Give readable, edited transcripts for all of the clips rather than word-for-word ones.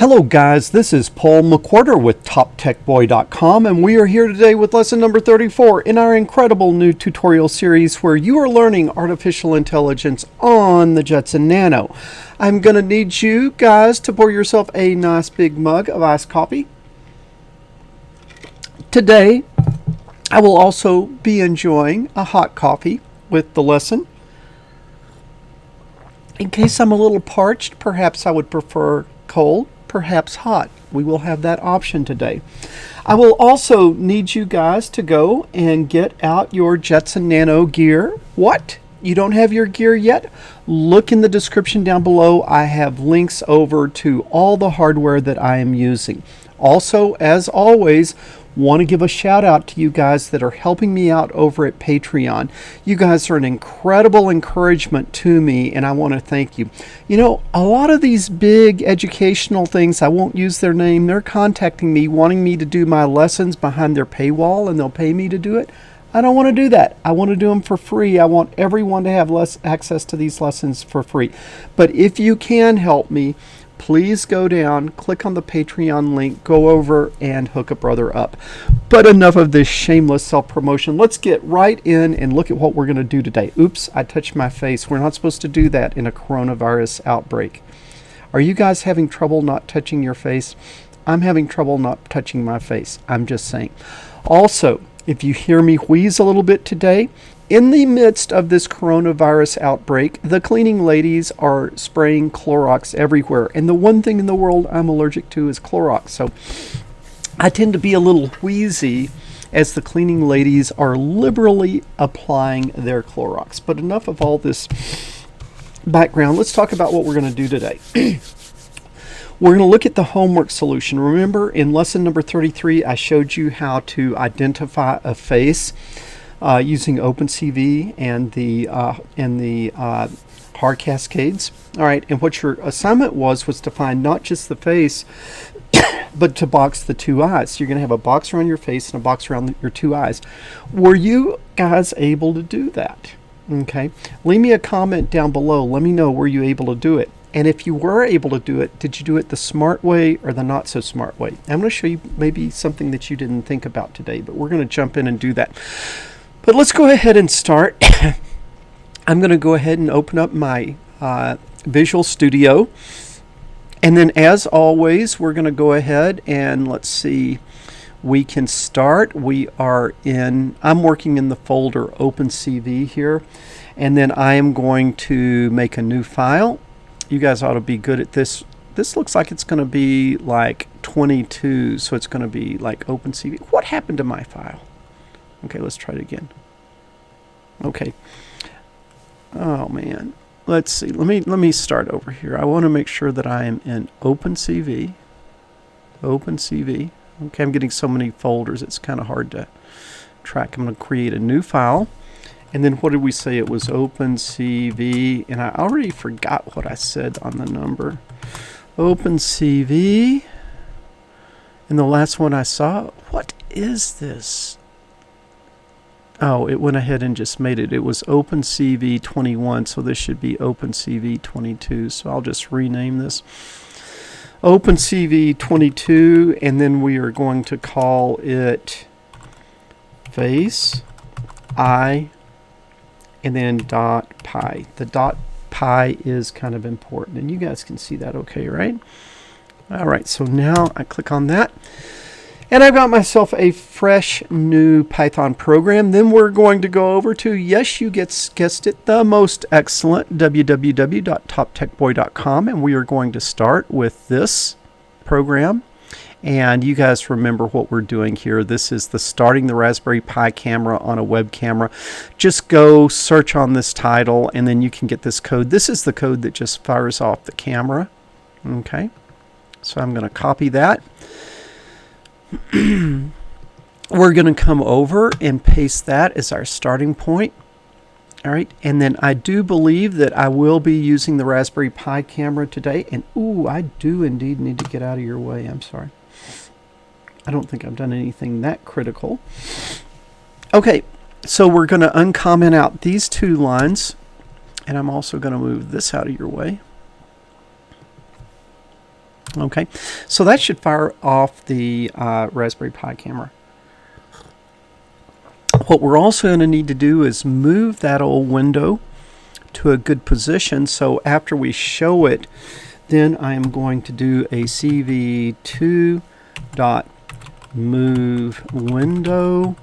Hello guys, this is Paul McWhorter with TopTechBoy.com, and we are here today with lesson number 34 in our incredible new tutorial series where you are learning artificial intelligence on the Jetson Nano. I'm going to need you guys to pour yourself a nice big mug of iced coffee. Today, I will also be enjoying a hot coffee with the lesson. In case I'm a little parched, perhaps I would prefer cold, perhaps hot. We will have that option today. I will also need you guys to go and get out your Jetson Nano gear. What? You don't have your gear yet? Look in the description down below. I have links over to all the hardware that I am using. Also, as always, want to give a shout out to you guys that are helping me out over at Patreon. You guys are an incredible encouragement to me, and I want to thank you. You know, a lot of these big educational things, I won't use their name, they're contacting me wanting me to do my lessons behind their paywall, and they'll pay me to do it. I don't want to do that. I want to do them for free. I want everyone to have less access to these lessons for free. But if you can help me, please go down, click on the Patreon link, go over and hook a brother up. But enough of this shameless self-promotion. Let's get right in and look at what we're going to do today. Oops, I touched my face. We're not supposed to do that in a coronavirus outbreak. Are you guys having trouble not touching your face? I'm having trouble not touching my face. I'm just saying. Also, if you hear me wheeze a little bit today, in the midst of this coronavirus outbreak, the cleaning ladies are spraying Clorox everywhere. And the one thing in the world I'm allergic to is Clorox. So I tend to be a little wheezy as the cleaning ladies are liberally applying their Clorox. But enough of all this background. Let's talk about what we're going to do today. We're going to look at the homework solution. Remember, in lesson number 33, I showed you how to identify a face using OpenCV and the Haar Cascades. All right, and what your assignment was to find not just the face, but to box the two eyes. So you're going to have a box around your face and a box around your two eyes. Were you guys able to do that? Okay, leave me a comment down below. Let me know, were you able to do it? And if you were able to do it, did you do it the smart way or the not so smart way? I'm going to show you maybe something that you didn't think about today, but we're going to jump in and do that. But let's go ahead and start. I'm going to go ahead and open up my Visual Studio. And then as always, we're going to go ahead and let's see, we can start. I'm working in the folder OpenCV here. And then I am going to make a new file. You guys ought to be good at this. This looks like it's going to be like 22, so it's going to be like OpenCV. What happened to my file? Okay, let's try it again. Okay. Oh man. Let's see. Let me start over here. I want to make sure that I am in OpenCV. OpenCV. Okay, I'm getting so many folders, it's kind of hard to track. I'm going to create a new file. And then what did we say? It was OpenCV, and I already forgot what I said on the number. OpenCV. And the last one I saw, what is this? Oh, it went ahead and just made it. It was OpenCV 21, so this should be OpenCV 22. So I'll just rename this OpenCV 22, and then we are going to call it face, eye, and then .py. The .py is kind of important, and you guys can see that okay, right? All right, so now I click on that. And I've got myself a fresh new Python program. Then we're going to go over to, yes, you guessed it, the most excellent, www.toptechboy.com. And we are going to start with this program. And you guys remember what we're doing here. This is the starting the Raspberry Pi camera on a web camera. Just go search on this title, and then you can get this code. This is the code that just fires off the camera. Okay, so I'm going to copy that. We're going to come over and paste that as our starting point. All right, and then I do believe that I will be using the Raspberry Pi camera today. And ooh, I do indeed need to get out of your way. I'm sorry. I don't think I've done anything that critical. Okay, so we're going to uncomment out these two lines. And I'm also going to move this out of your way. Okay, so that should fire off the Raspberry Pi camera. What we're also going to need to do is move that old window to a good position. So after we show it, then I am going to do a CV2 dot move window.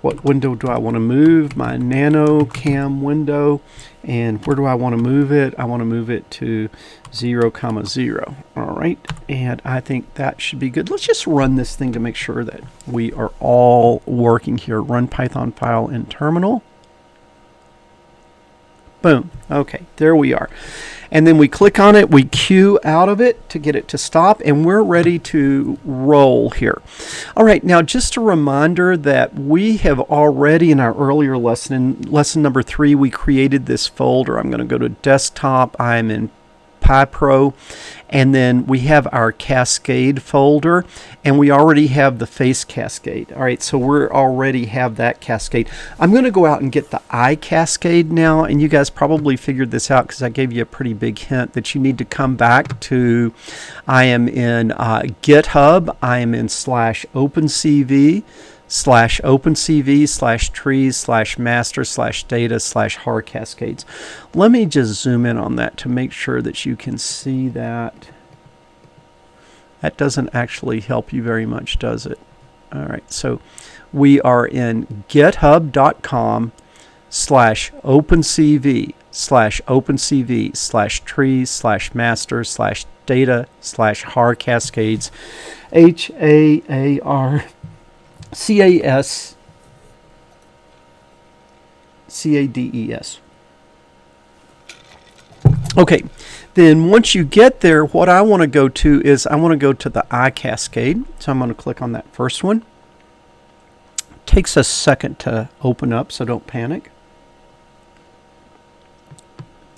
What window do I want to move? My Nano Cam window. And where do I want to move it? I want to move it to 0, 0. All right, and I think that should be good. Let's just run this thing to make sure that we are all working here. Run Python file in terminal. Boom. Okay, there we are. And then we click on it, we cue out of it to get it to stop, and we're ready to roll here. All right, now just a reminder that we have already in our earlier lesson, in lesson number 3, we created this folder. I'm going to go to desktop, I'm in PiPro, and then we have our Cascade folder, and we already have the face Cascade. All right, so we already have that Cascade. I'm going to go out and get the eye Cascade now, and you guys probably figured this out because I gave you a pretty big hint that you need to come back to, I am in GitHub, I am in /OpenCV /OpenCV/trees /master/data /Haar Cascades. Let me just zoom in on that to make sure that you can see that. That doesn't actually help you very much, does it? All right, so we are in github.com /OpenCV /OpenCV/trees /master/data /Haar Cascades HAAR CASCADES. Okay, then once you get there, what I want to go to is I want to go to the eye Cascade. So I'm going to click on that first one. It takes a second to open up, so don't panic.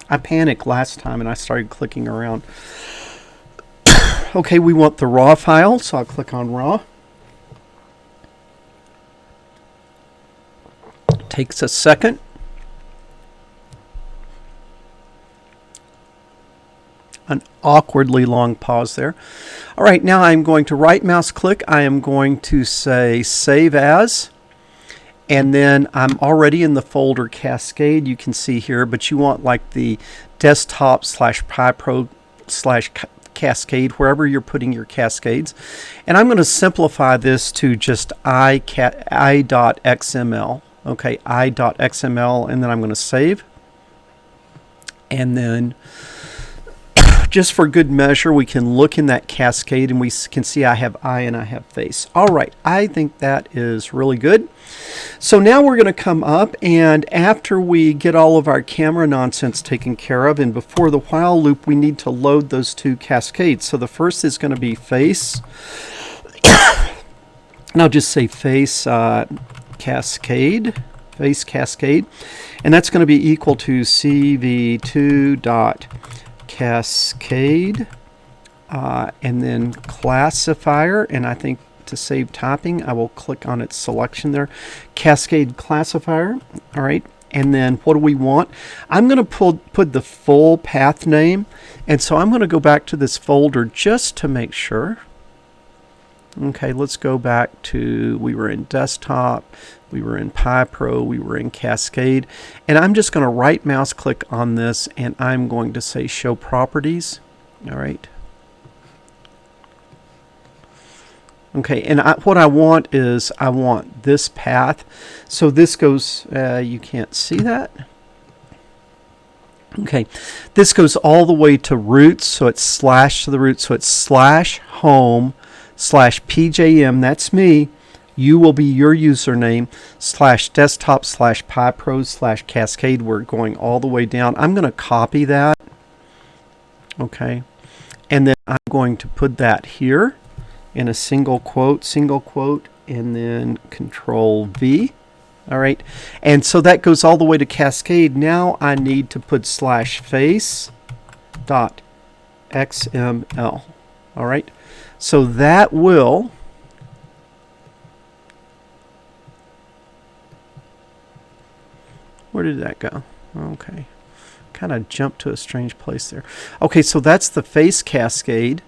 I panicked last time and I started clicking around. Okay, we want the raw file, so I'll click on raw. Takes a second. An awkwardly long pause there. All right, now I'm going to right mouse click. I am going to say save as, and then I'm already in the folder Cascade, you can see here, but you want like the desktop /PiPro /Cascade, wherever you're putting your cascades. And I'm going to simplify this to just i.xml. Okay, i.xml, and then I'm going to save. And then just for good measure, we can look in that Cascade and we can see I have eye and I have face. All right, I think that is really good. So now we're going to come up, and after we get all of our camera nonsense taken care of, and before the while loop, we need to load those 2 Cascades. So the first is going to be face. And I'll just say face Cascade, face Cascade, and that's going to be equal to CV2.Cascade, and then classifier, and I think to save typing I will click on its selection there, Cascade classifier. All right, and then what do we want? I'm going to put the full path name, and so I'm going to go back to this folder just to make sure. Okay, let's go back to, we were in desktop, we were in PiPro, we were in Cascade, and I'm just going to right mouse click on this, and I'm going to say show properties. All right. Okay, and what I want is I want this path. So this goes, you can't see that. Okay, this goes all the way to roots, so it's slash to the root, so it's /home /PJM, that's me, you will be your username, /desktop /PiPro /Cascade. We're going all the way down. I'm going to copy that. Okay, and then I'm going to put that here in a single quote, and then Control V. All right, and so that goes all the way to Cascade. Now I need to put /face.xml. All right, so that will where did that go? Okay, kind of jumped to a strange place there. Okay, so that's the face Cascade.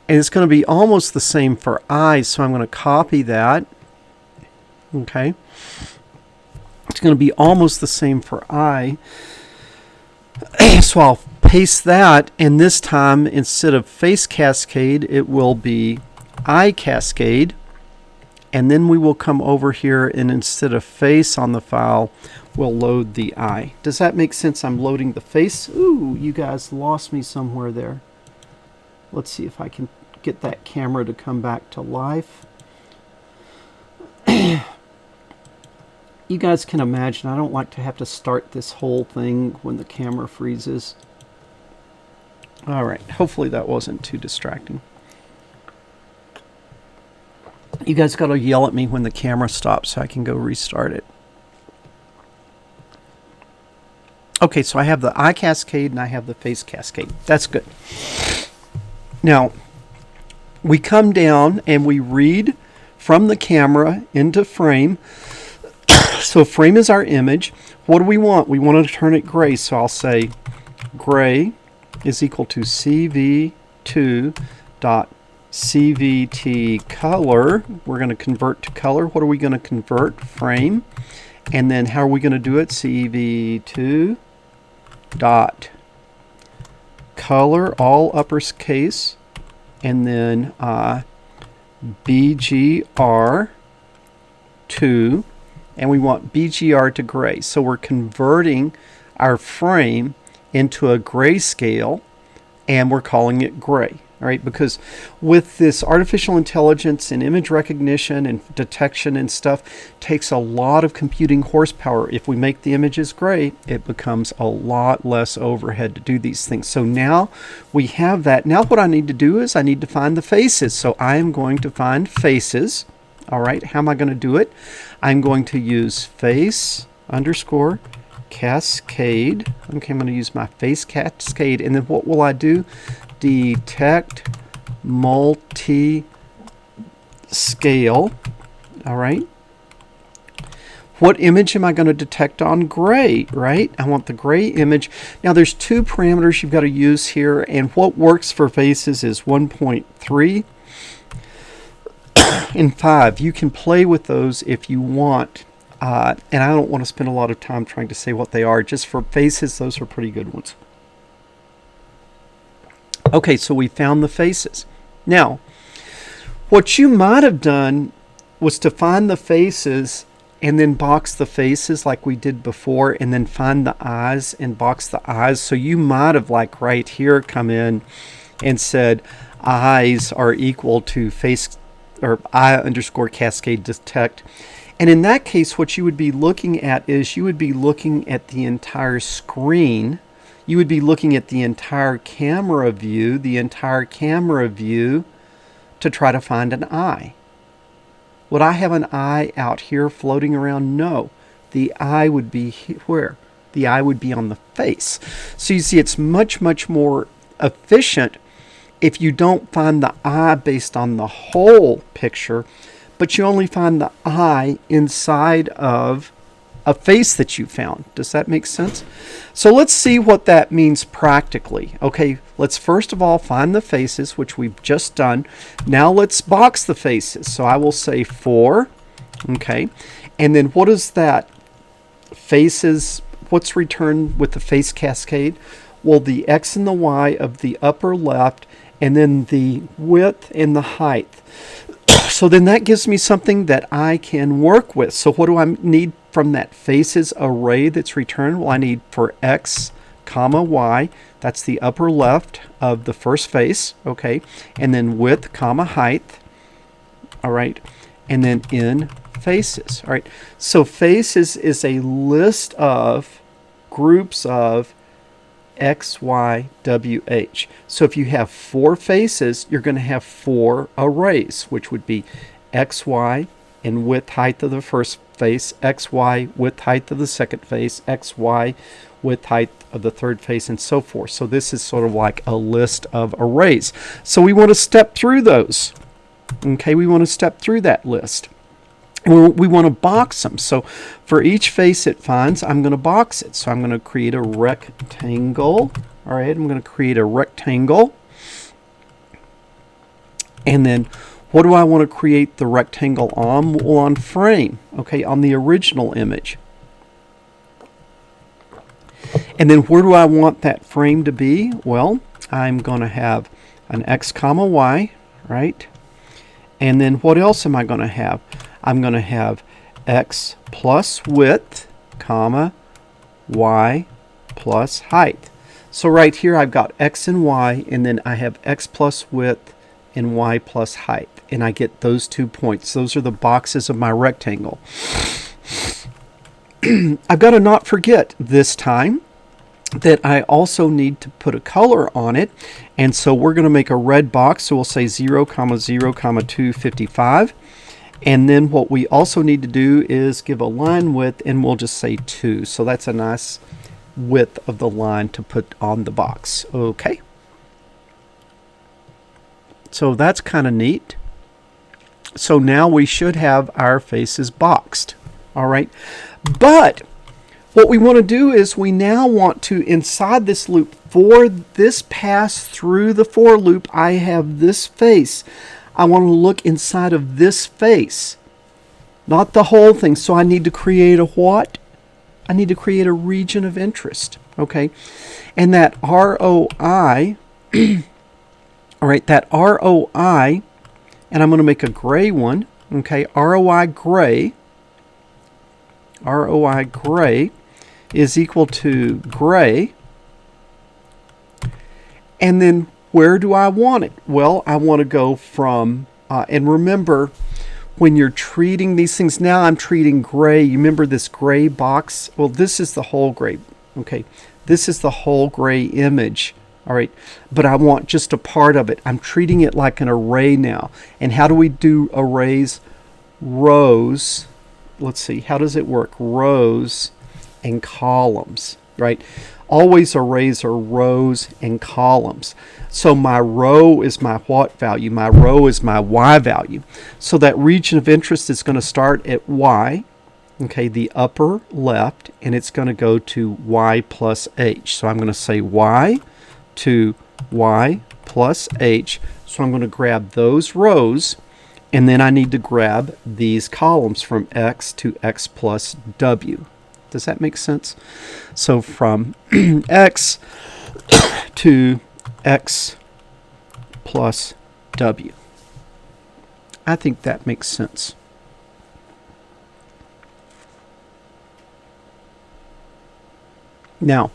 And it's going to be almost the same for eyes, so I'm going to copy that. Okay. It's going to be almost the same for eye. So I'll paste that, and this time instead of face cascade, it will be eye cascade. And then we will come over here, and instead of face on the file, we'll load the eye. Does that make sense? I'm loading the face. Ooh, you guys lost me somewhere there. Let's see if I can get that camera to come back to life. You guys can imagine, I don't like to have to start this whole thing when the camera freezes. All right, hopefully that wasn't too distracting. You guys got to yell at me when the camera stops so I can go restart it. Okay, so I have the eye cascade and I have the face cascade. That's good. Now, we come down and we read from the camera into frame. So frame is our image. What do we want? We want to turn it gray. So I'll say gray is equal to cv2.cvt color. We're going to convert to color. What are we going to convert? Frame. And then how are we going to do it? cv2 dot color, all uppercase, and then BGR2, and we want BGR to gray. So we're converting our frame into a grayscale, and we're calling it gray. All right, because with this artificial intelligence and image recognition and detection and stuff, takes a lot of computing horsepower. If we make the images gray, it becomes a lot less overhead to do these things. So now we have that. Now what I need to do is I need to find the faces. So I am going to find faces. All right, how am I going to do it? I'm going to use face underscore cascade. Okay, I'm going to use my face cascade. And then what will I do? Detect multi-scale. All right. What image am I going to detect on gray, right? I want the gray image. Now there's two parameters you've got to use here, and what works for faces is 1.3 and 5. You can play with those if you want. And I don't want to spend a lot of time trying to say what they are. Just for faces, those are pretty good ones. Okay, so we found the faces. Now, what you might have done was to find the faces and then box the faces like we did before, and then find the eyes and box the eyes. So you might have, like right here, come in and said eyes are equal to face or eye underscore cascade detect. And in that case, what you would be looking at is you would be looking at the entire screen. You would be looking at the entire camera view, to try to find an eye. Would I have an eye out here floating around? No. The eye would be where? The eye would be on the face. So you see, it's much, much more efficient if you don't find the eye based on the whole picture, but you only find the eye inside of a face that you found. Does that make sense? So let's see what that means practically. Okay, let's first of all find the faces, which we've just done. Now let's box the faces. So I will say for, okay, and then what is that? Faces, what's returned with the face cascade? Well, the X and the Y of the upper left, and then the width and the height. So then that gives me something that I can work with. So what do I need from that faces array that's returned? Well, I need for X, comma, Y. That's the upper left of the first face, okay? And then width, comma, height, all right? And then in faces, all right? So faces is a list of groups of X, Y, W, H. So if you have 4 faces, you're going to have 4 arrays, which would be X, Y, and width, height of the first face, X, Y, width, height of the second face, X, Y, width, height of the third face, and so forth. So this is sort of like a list of arrays. So we want to step through those. Okay, we want to step through that list. We want to box them. So for each face it finds, I'm going to box it. So I'm going to create a rectangle. All right, I'm going to create a rectangle. And then what do I want to create the rectangle on? Well, on frame, okay, on the original image. And then where do I want that frame to be? Well, I'm going to have an x comma y, right? And then what else am I going to have? I'm going to have x plus width, comma, y plus height. So right here I've got x and y, and then I have x plus width and y plus height. And I get those 2 points. Those are the boxes of my rectangle. I've got to not forget this time that I also need to put a color on it. And so we're going to make a red box. So we'll say 0, 0, 255. And then what we also need to do is give a line width, and we'll just say 2. So that's a nice width of the line to put on the box. Okay. So that's kind of neat. So now we should have our faces boxed. All right. But what we want to do is we now want to, inside this loop, for this pass through the for loop, I have this face. I want to look inside of this face, not the whole thing. So I need to create a what? I need to create a region of interest. Okay. And that ROI, all right, that ROI, and I'm going to make a gray one. Okay. ROI gray is equal to gray. And then where do I want it? Well, I want to go from, and remember, when you're treating these things, now I'm treating gray. You remember this gray box? Well, this is the whole gray. Okay, this is the whole gray image. All right, but I want just a part of it. I'm treating it like an array now. And how do we do arrays? Rows. Let's see, how does it work? Rows and columns, right? Always arrays are rows and columns. So my row is my what value? My row is my y value. So that region of interest is going to start at y, okay, the upper left, and it's going to go to y plus h. So I'm going to say y to y plus h. So I'm going to grab those rows, and then I need to grab these columns from x to x plus w. Does that make sense? So from x to x plus w. I think that makes sense. Now,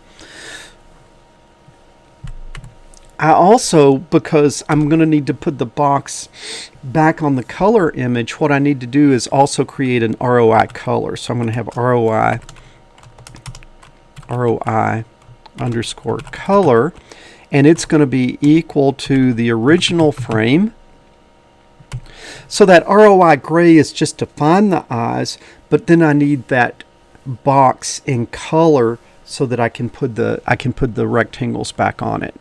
I also, because I'm going to need to put the box back on the color image, what I need to do is also create an ROI color. So I'm going to have ROI underscore color, and it's going to be equal to the original frame. So that ROI gray is just to find the eyes, but then I need that box in color so that I can put the rectangles back on it.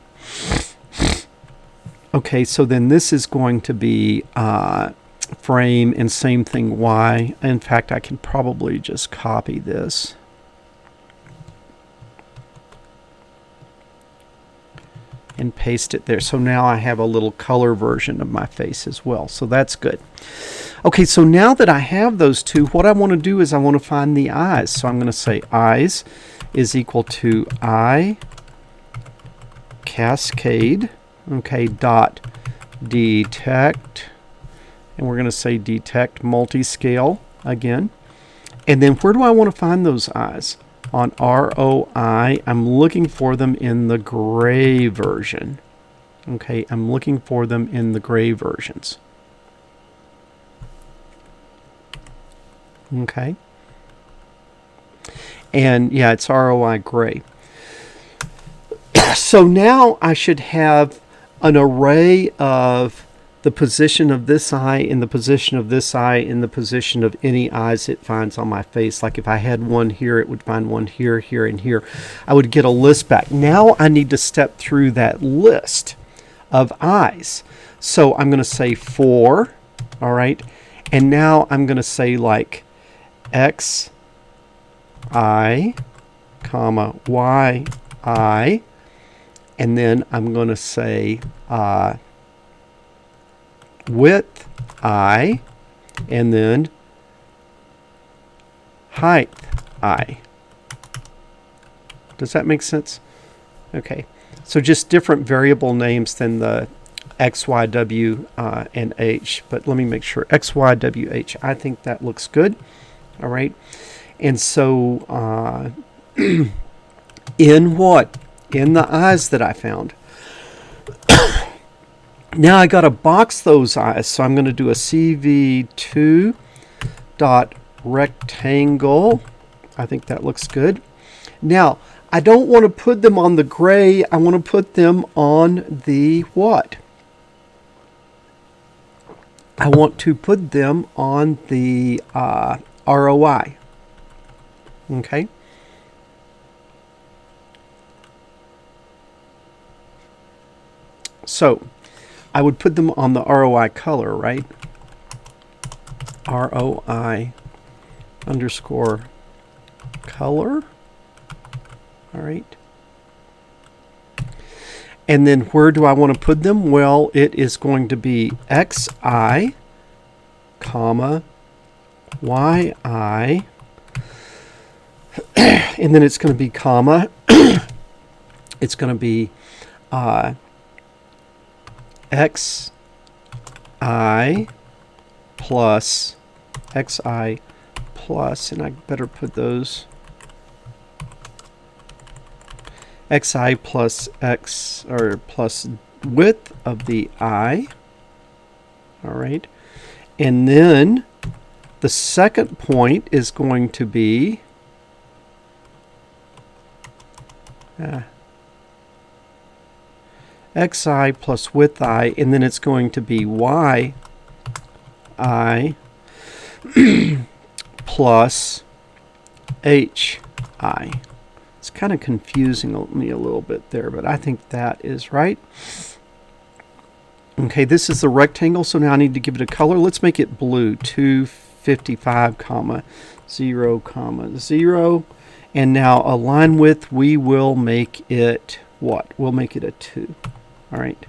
Okay, so then this is going to be frame, and same thing Y. In fact, I can probably just copy this. And paste it there. So now I have a little color version of my face as well. So that's good. Okay, so now that I have those two, what I want to do is I want to find the eyes. So I'm going to say eyes is equal to eye cascade, okay, dot detect, and we're going to say detect multiscale again. And then where do I want to find those eyes? On ROI, I'm looking for them in the gray version. Okay, I'm looking for them in the gray versions. Okay. And yeah, it's ROI gray. So now I should have an array of the position of this eye and the position of this eye and the position of any eyes it finds on my face. Like if I had one here, it would find one here, here, and here. I would get a list back. Now I need to step through that list of eyes. So I'm going to say for, all right, and now I'm going to say like x I, comma y I, and then I'm going to say width I, and then height I. Does that make sense? Okay, so just different variable names than the X, Y, W, and H. But let me make sure. X, Y, W, H. I think that looks good. All right. And so in what? In the eyes that I found. Now I got to box those eyes. So I'm going to do a CV2 dot rectangle. I think that looks good. Now, I don't want to put them on the gray. I want to put them on the what? I want to put them on the ROI. Okay. So, I would put them on the ROI color, right? ROI underscore color. All right. And then where do I want to put them? Well, it is going to be XI, comma, YI, and then it's going to be comma. It's going to be XI plus XI plus, and I better put those XI plus X, or plus width of the I. All right. And then the second point is going to be XI plus width I, and then it's going to be YI plus HI. It's kind of confusing me a little bit there, but I think that is right. Okay, this is the rectangle, so now I need to give it a color. Let's make it blue. 255, comma 0, comma 0. And now a line width, we will make it what? We'll make it a 2. All right.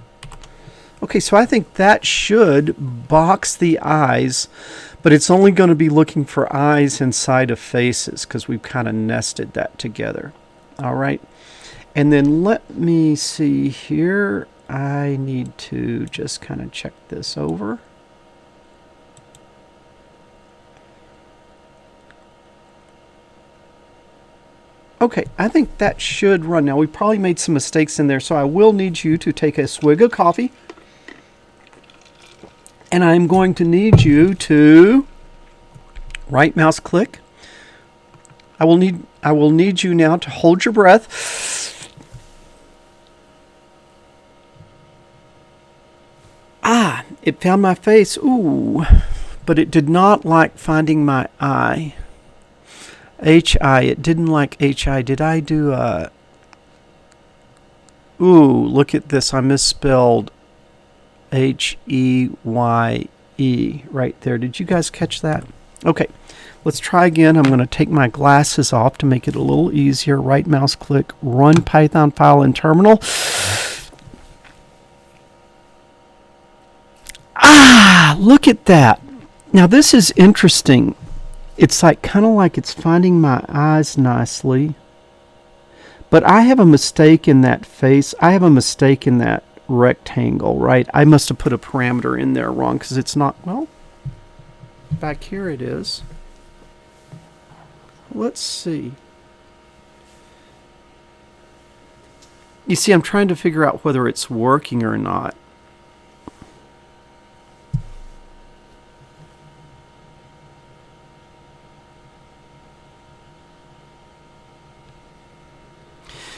Okay, so I think that should box the eyes, but it's only going to be looking for eyes inside of faces because we've kind of nested that together. All right. And then let me see here. I need to just kind of check this over. Okay, I think that should run. Now, we probably made some mistakes in there, so I will need you to take a swig of coffee. And I'm going to need you to right mouse click. I will need you now to hold your breath. Ah, it found my face. Ooh, but it did not like finding my eye. HI, it didn't like HI. Did I do a... Ooh, look at this. I misspelled HEYE right there. Did you guys catch that? Okay, let's try again. I'm going to take my glasses off to make it a little easier. Right mouse click, run Python file in terminal. Ah, look at that. Now this is interesting. It's like kind of like it's finding my eyes nicely. But I have a mistake in that face. I have a mistake in that rectangle, right? I must have put a parameter in there wrong because it's not, well, back here it is. Let's see. You see, I'm trying to figure out whether it's working or not.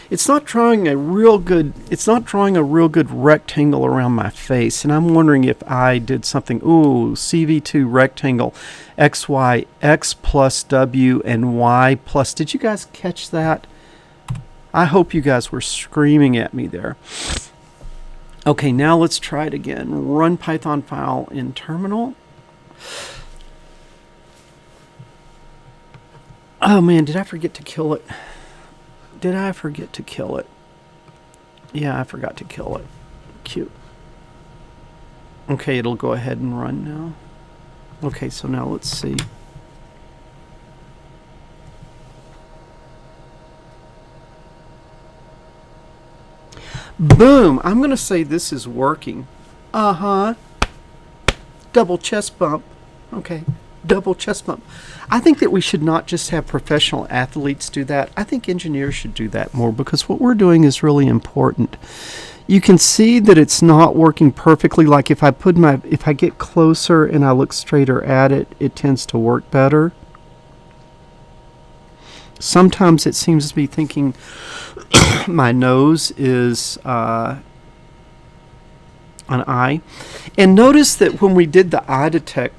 It's not drawing a real good rectangle around my face, and I'm wondering if I did something. Ooh, CV2 rectangle, XY, X plus W and Y plus. Did you guys catch that? I hope you guys were screaming at me there. Okay, now let's try it again. Run Python file in terminal. Oh man, did I forget to kill it? Did I forget to kill it? Yeah, I forgot to kill it. Cute. Okay, it'll go ahead and run now. Okay, so now let's see. Boom! I'm going to say this is working. Uh-huh. Double chest bump. Okay, double chest bump. I think that we should not just have professional athletes do that. I think engineers should do that more, because what we're doing is really important. You can see that it's not working perfectly. Like if I get closer and I look straighter at it, it tends to work better. Sometimes it seems to be thinking my nose is an eye. And notice that when we did the eye detect,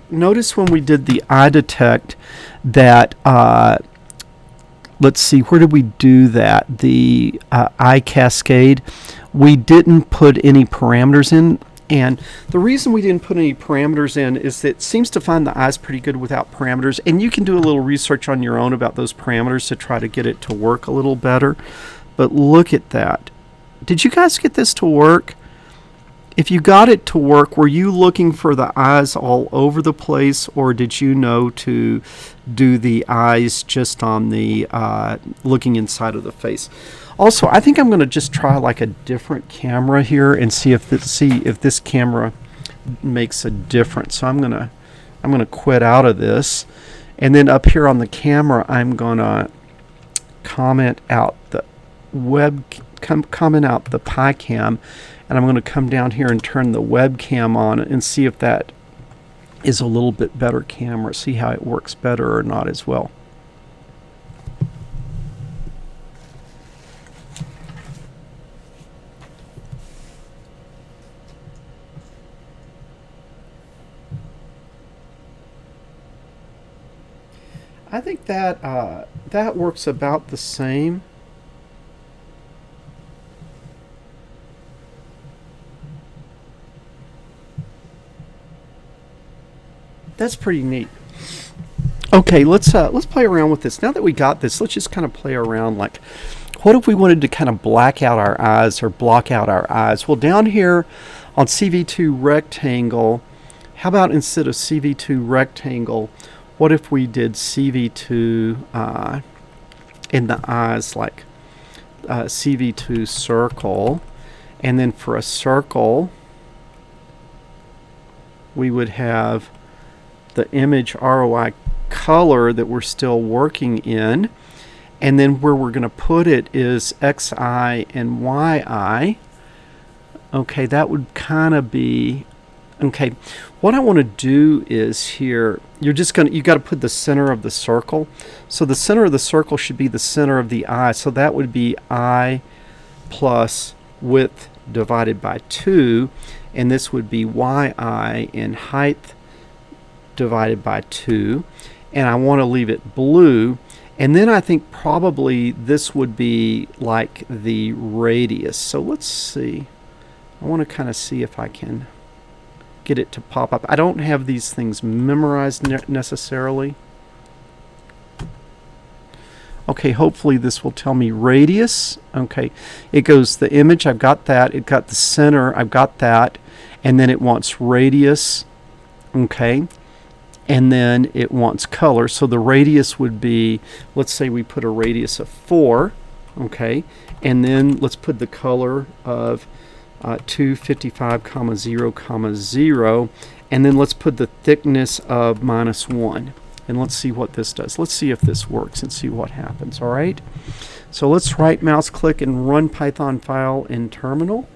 that, let's see, where did we do that? The eye cascade. We didn't put any parameters in. And the reason we didn't put any parameters in is that it seems to find the eyes pretty good without parameters. And you can do a little research on your own about those parameters to try to get it to work a little better. But look at that. Did you guys get this to work? If you got it to work, were you looking for the eyes all over the place, or did you know to do the eyes just on the looking inside of the face? Also, I think I'm going to just try like a different camera here and see if this camera makes a difference. So I'm gonna quit out of this, and then up here on the camera, I'm gonna comment out the PyCam. And I'm going to come down here and turn the webcam on and see if that is a little bit better camera. See how it works better or not as well. I think that that works about the same. That's pretty neat. Okay, let's play around with this. Now that we got this, let's just kind of play around. Like, what if we wanted to kind of black out our eyes or block out our eyes? Well, down here on CV2 rectangle, how about instead of CV2 rectangle, what if we did CV2 in the eyes, like CV2 circle, and then for a circle, we would have the image ROI color that we're still working in, and then where we're going to put it is XI and YI. Okay, that would kind of be okay. What I want to do is here, you got to put the center of the circle. So the center of the circle should be the center of the eye. So that would be I plus width divided by 2, and this would be YI in height divided by 2, and I want to leave it blue. And then I think probably this would be like the radius. So let's see. I want to kind of see if I can get it to pop up. I don't have these things memorized necessarily. Okay, hopefully this will tell me radius. Okay, it goes the image, I've got that. It got the center, I've got that. And then it wants radius. Okay. And then it wants color. So the radius would be, let's say we put a radius of 4, okay, and then let's put the color of 255, 0, 0, and then let's put the thickness of -1. And let's see what this does. Let's see if this works and see what happens, all right? So let's right mouse click and run Python file in terminal.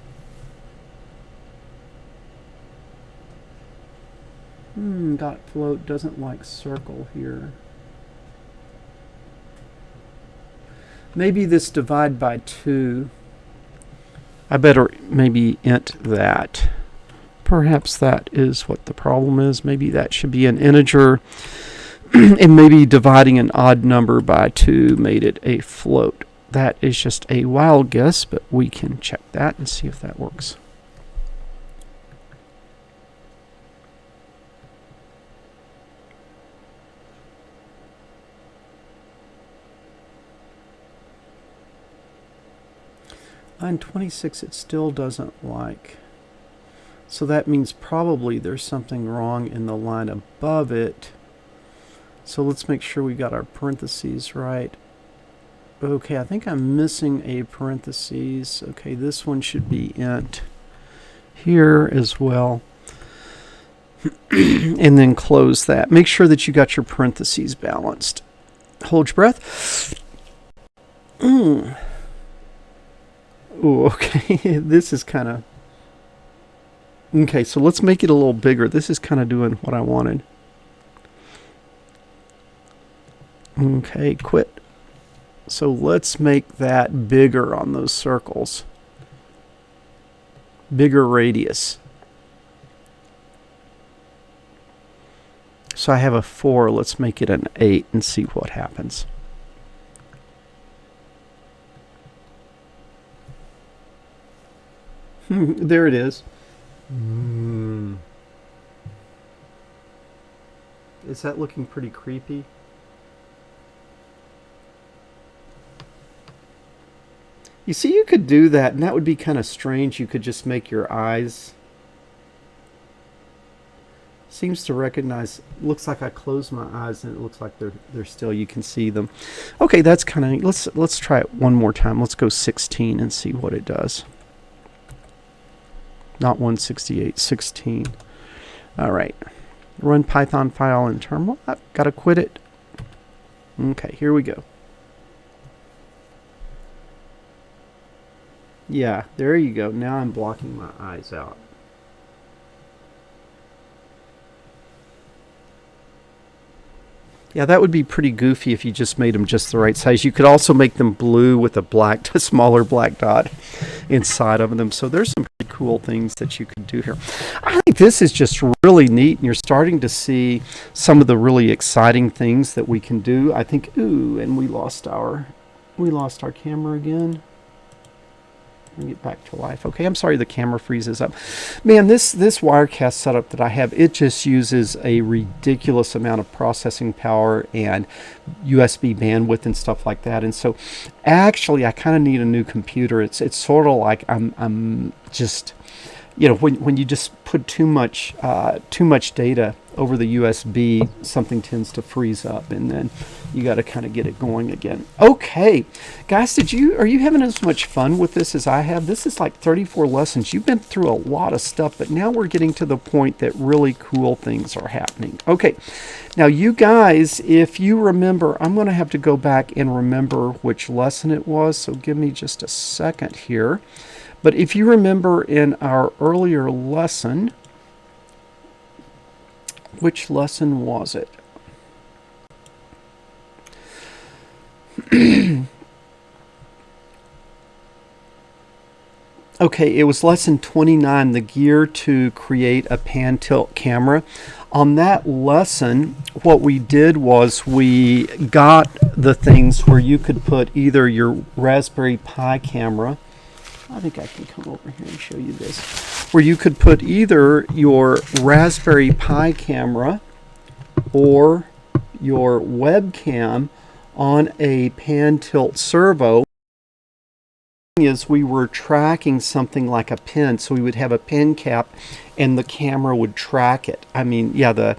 Dot float doesn't like circle here. Maybe this divide by 2. I better maybe int that. Perhaps that is what the problem is. Maybe that should be an integer. And maybe dividing an odd number by 2 made it a float. That is just a wild guess, but we can check that and see if that works. Line 26, it still doesn't like. So that means probably there's something wrong in the line above it. So let's make sure we got our parentheses right. Okay, I think I'm missing a parentheses. Okay, this one should be int here as well. And then close that. Make sure that you got your parentheses balanced. Hold your breath. Ooh, okay. This is kind of... Okay, so let's make it a little bigger. This is kind of doing what I wanted. Okay, quit. So let's make that bigger on those circles. Bigger radius. So I have a 4. Let's make it an 8 and see what happens. There it is. Is that looking pretty creepy? You see, you could do that, and that would be kind of strange. You could just make your eyes... Seems to recognize... Looks like I closed my eyes, and it looks like they're still... You can see them. Okay, that's kind of... Let's try it one more time. Let's go 16 and see what it does. Not 168, 16. All right. Run Python file in terminal. I've got to quit it. Okay, here we go. Yeah, there you go. Now I'm blocking my eyes out. Yeah, that would be pretty goofy if you just made them just the right size. You could also make them blue with a smaller black dot inside of them. So there's some pretty cool things that you can do here. I think this is just really neat, and you're starting to see some of the really exciting things that we can do. I think, ooh, and we lost our camera again. Get back to life. Okay, I'm sorry the camera freezes up. Man, this Wirecast setup that I have, it just uses a ridiculous amount of processing power and USB bandwidth and stuff like that. And so actually I kind of need a new computer. It's sort of like I'm just, you know, when you just put too much data over the USB, something tends to freeze up, and then you got to kind of get it going again. Okay, guys, are you having as much fun with this as I have? This is like 34 lessons. You've been through a lot of stuff, but now we're getting to the point that really cool things are happening. Okay, now you guys, if you remember, I'm going to have to go back and remember which lesson it was, so give me just a second here. But if you remember in our earlier lesson, which lesson was it? Okay, it was lesson 29, the gear to create a pan tilt camera. On that lesson, what we did was we got the things where you could put either your Raspberry Pi camera, I think I can come over here and show you this, where you could put either your Raspberry Pi camera or your webcam on a pan tilt servo. Is we were tracking something like a pen, so we would have a pen cap and the camera would track it. I mean, yeah, the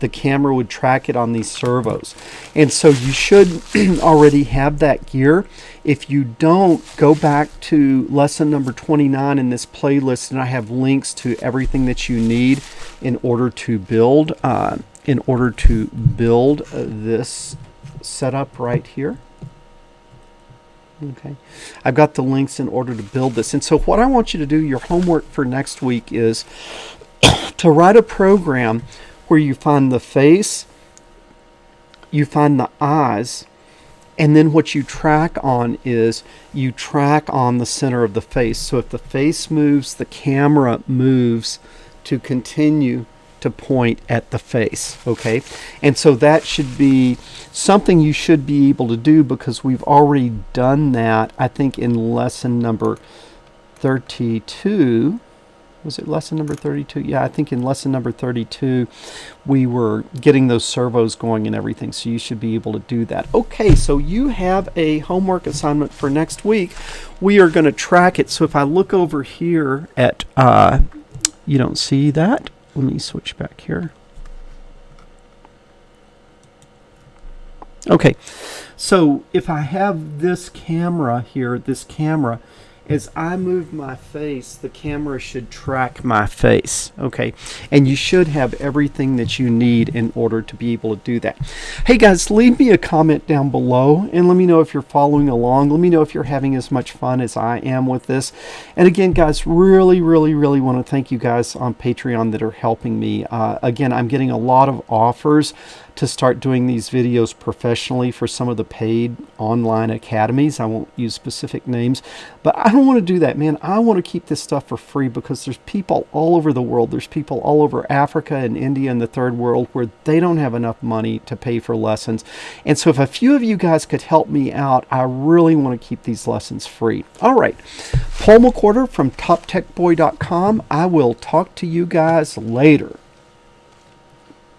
camera would track it on these servos. And so you should already have that gear. If you don't, go back to lesson number 29 in this playlist, and I have links to everything that you need in order to build this setup right here. Okay, I've got the links in order to build this. And so what I want you to do, your homework for next week, is to write a program where you find the face, you find the eyes, and then what you track on is you track on the center of the face. So if the face moves, the camera moves to continue to point at the face. Okay, and so that should be something you should be able to do, because we've already done that, I think, in lesson number 32. Was it lesson number 32? Yeah, I think in lesson number 32 we were getting those servos going and everything, so you should be able to do that. Okay, so you have a homework assignment for next week. We are going to track it. So if I look over here at you don't see that. Let me switch back here. Okay, so if I have this camera here, as I move my face, the camera should track my face, okay? And you should have everything that you need in order to be able to do that. Hey guys, leave me a comment down below and let me know if you're following along. Let me know if you're having as much fun as I am with this. And again, guys, really want to thank you guys on Patreon that are helping me. Again, I'm getting a lot of offers to start doing these videos professionally for some of the paid online academies. I won't use specific names, but I don't want to do that, man. I want to keep this stuff for free because there's people all over the world. There's people all over Africa and India and the third world where they don't have enough money to pay for lessons. And so if a few of you guys could help me out, I really want to keep these lessons free. All right, Paul McWhorter from TopTechBoy.com. I will talk to you guys later.